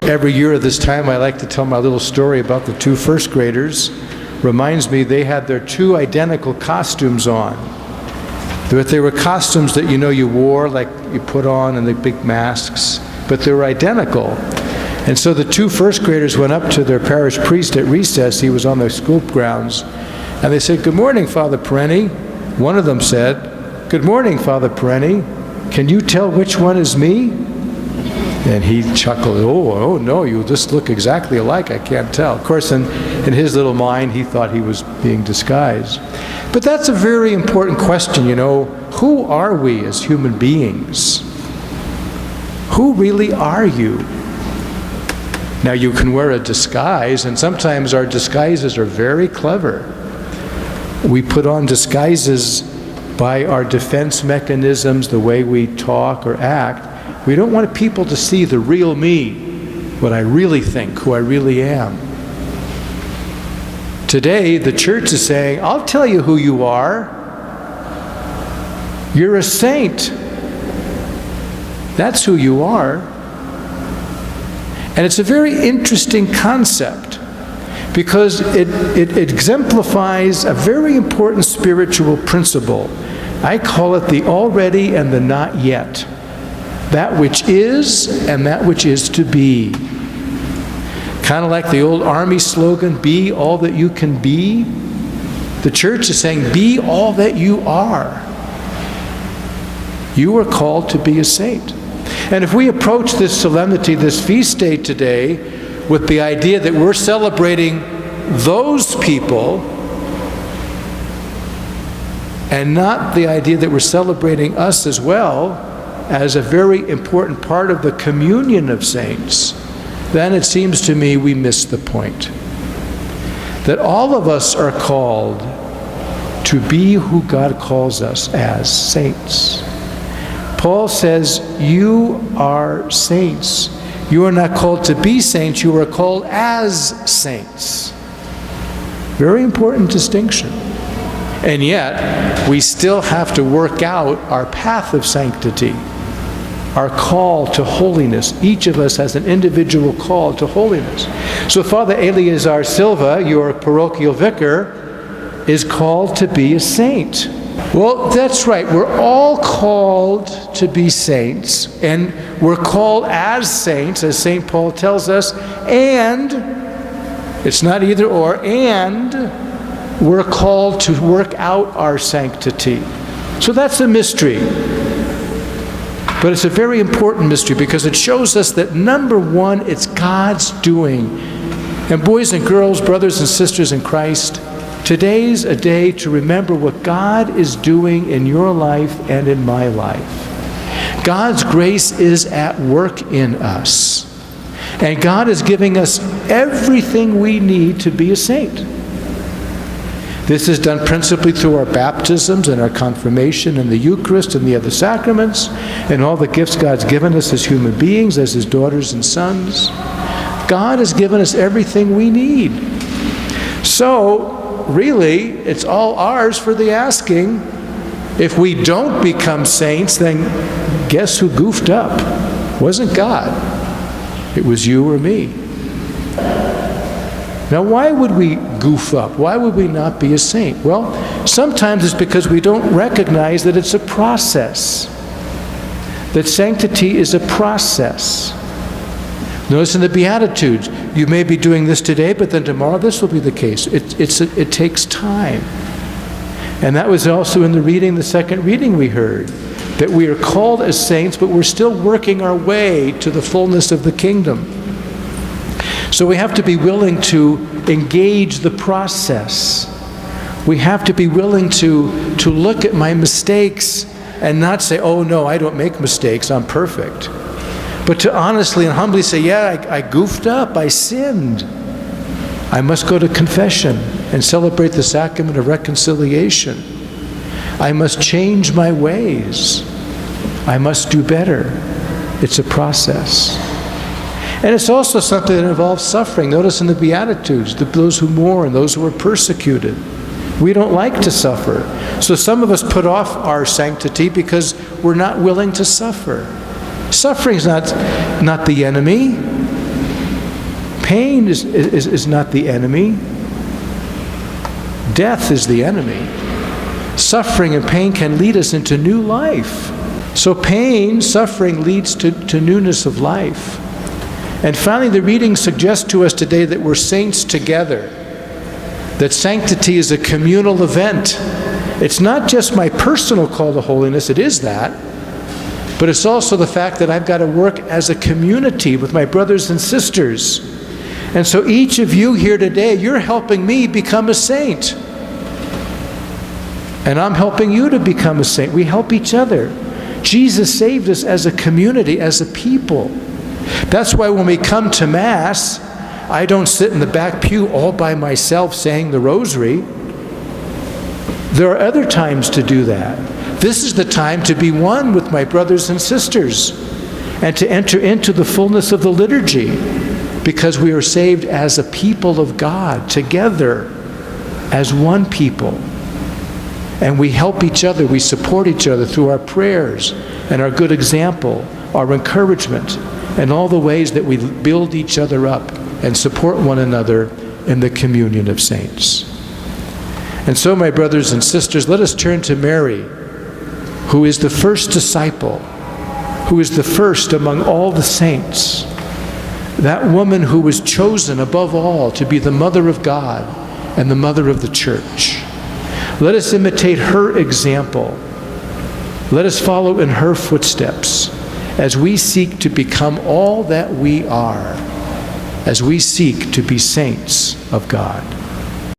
Every year at this time, I like to tell my little story about the 2 first graders. Reminds me they had their 2 identical costumes on. But they were costumes that you wore, like you put on, and the big masks, but they were identical. And so the 2 first graders went up to their parish priest at recess. He was on the school grounds. And they said, "Good morning, Father Perenni." One of them said, "Good morning, Father Perenni. Can you tell which one is me?" And he chuckled, oh no, you just look exactly alike, I can't tell. Of course, in his little mind, he thought he was being disguised. But that's a very important question, Who are we as human beings? Who really are you? Now, you can wear a disguise, and sometimes our disguises are very clever. We put on disguises by our defense mechanisms, the way we talk or act. We don't want people to see the real me, what I really think, who I really am. Today, the church is saying, I'll tell you who you are. You're a saint. That's who you are. And it's a very interesting concept because it exemplifies a very important spiritual principle. I call it the already and the not yet. That which is and that which is to be. Kind of like the old army slogan, be all that you can be. The church is saying, be all that you are. You are called to be a saint. And if we approach this solemnity, this feast day today, with the idea that we're celebrating those people, and not the idea that we're celebrating us as well, as a very important part of the communion of saints, then it seems to me we miss the point. That all of us are called to be who God calls us as saints. Paul says, you are saints. You are not called to be saints, you are called as saints. Very important distinction. And yet, we still have to work out our path of sanctity, our call to holiness. Each of us has an individual call to holiness. So Father Eleazar Silva, your parochial vicar, is called to be a saint. Well, that's right. We're all called to be saints, and we're called as saints, as St. Paul tells us, and it's not either or, and we're called to work out our sanctity. So that's a mystery. But it's a very important mystery because it shows us that, number one, it's God's doing. And boys and girls, brothers and sisters in Christ, today's a day to remember what God is doing in your life and in my life. God's grace is at work in us. And God is giving us everything we need to be a saint. This is done principally through our baptisms and our confirmation and the Eucharist and the other sacraments and all the gifts God's given us as human beings, as His daughters and sons. God has given us everything we need. So, really, it's all ours for the asking. If we don't become saints, then guess who goofed up? It wasn't God. It was you or me. Now, why would we goof up? Why would we not be a saint? Well, sometimes it's because we don't recognize that it's a process. That sanctity is a process. Notice in the Beatitudes, you may be doing this today, but then tomorrow this will be the case. It takes time. And that was also in the second reading we heard, that we are called as saints, but we're still working our way to the fullness of the kingdom. So we have to be willing to engage the process. We have to be willing to look at my mistakes and not say, oh no, I don't make mistakes, I'm perfect. But to honestly and humbly say, yeah, I goofed up, I sinned. I must go to confession and celebrate the sacrament of reconciliation. I must change my ways. I must do better. It's a process. And it's also something that involves suffering. Notice in the Beatitudes, those who mourn, those who are persecuted. We don't like to suffer. So some of us put off our sanctity because we're not willing to suffer. Suffering is not the enemy. Pain is not the enemy. Death is the enemy. Suffering and pain can lead us into new life. So pain, suffering leads to newness of life. And finally, the reading suggests to us today that we're saints together, that sanctity is a communal event. It's not just my personal call to holiness, it is that, but it's also the fact that I've got to work as a community with my brothers and sisters. And so each of you here today, you're helping me become a saint. And I'm helping you to become a saint. We help each other. Jesus saved us as a community, as a people. That's why when we come to Mass, I don't sit in the back pew all by myself saying the rosary. There are other times to do that. This is the time to be one with my brothers and sisters and to enter into the fullness of the liturgy, because we are saved as a people of God, together as one people. And we help each other, we support each other through our prayers and our good example, our encouragement, and all the ways that we build each other up and support one another in the communion of saints. And so, my brothers and sisters, let us turn to Mary, who is the first disciple, who is the first among all the saints, that woman who was chosen above all to be the mother of God and the mother of the church. Let us imitate her example. Let us follow in her footsteps as we seek to become all that we are, as we seek to be saints of God.